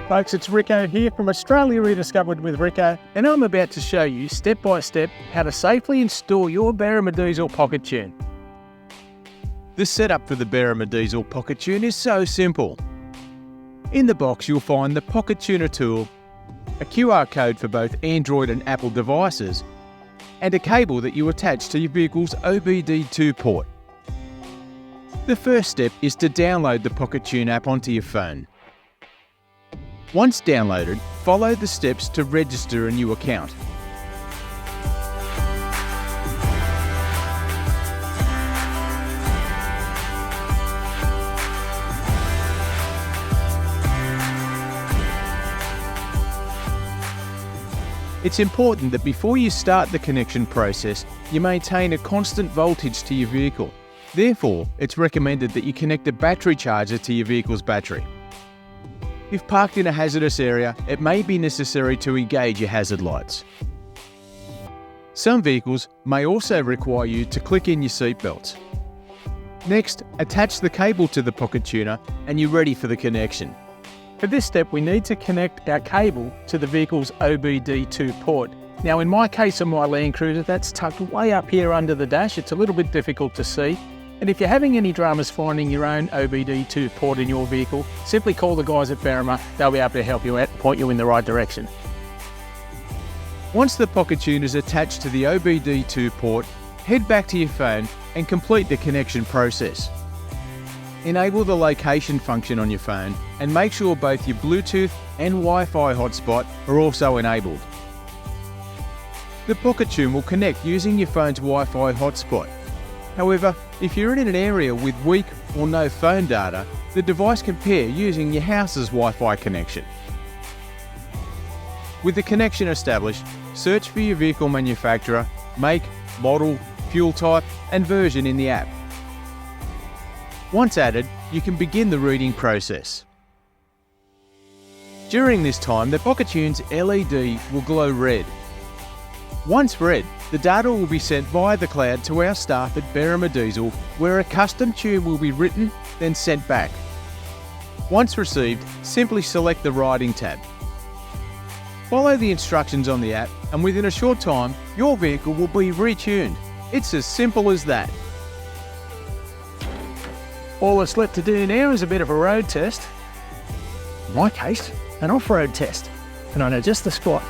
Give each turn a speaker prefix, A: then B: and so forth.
A: Folks, it's Rico here from Australia Rediscovered with Rico, and I'm about to show you step by step how to safely install your Berrima Diesel pocket tune. The setup for the Berrima Diesel pocket tune is so simple. In the box you'll find the pocket tuner tool, a QR code for both Android and Apple devices, and a cable that you attach to your vehicle's OBD2 port. The first step is to download the pocket tune app onto your phone. Once downloaded, follow the steps to register a new account. It's important that before you start the connection process, you maintain a constant voltage to your vehicle. Therefore, it's recommended that you connect a battery charger to your vehicle's battery. If parked in a hazardous area, it may be necessary to engage your hazard lights. Some vehicles may also require you to click in your seat belts. Next, attach the cable to the pocket tuner and you're ready for the connection. For this step, we need to connect our cable to the vehicle's OBD2 port. Now in my case on my Land Cruiser, that's tucked way up here under the dash. It's a little bit difficult to see. And if you're having any dramas finding your own OBD2 port in your vehicle, simply call the guys at Berrima. They'll be able to help you out and point you in the right direction. Once the pocket tuner is attached to the OBD2 port, head back to your phone and complete the connection process. Enable the location function on your phone and make sure both your Bluetooth and Wi-Fi hotspot are also enabled. The pocket tune will connect using your phone's Wi-Fi hotspot. However, if you're in an area with weak or no phone data, the device can pair using your house's Wi-Fi connection. With the connection established, search for your vehicle manufacturer, make, model, fuel type and version in the app. Once added, you can begin the reading process. During this time, the pocket tune's LED will glow red. Once read, the data will be sent via the cloud to our staff at Berrima Diesel, where a custom tune will be written, then sent back. Once received, simply select the Writing tab. Follow the instructions on the app, and within a short time, your vehicle will be retuned. It's as simple as that. All that's left to do now is a bit of a road test. In my case, an off-road test. And I know just the spot.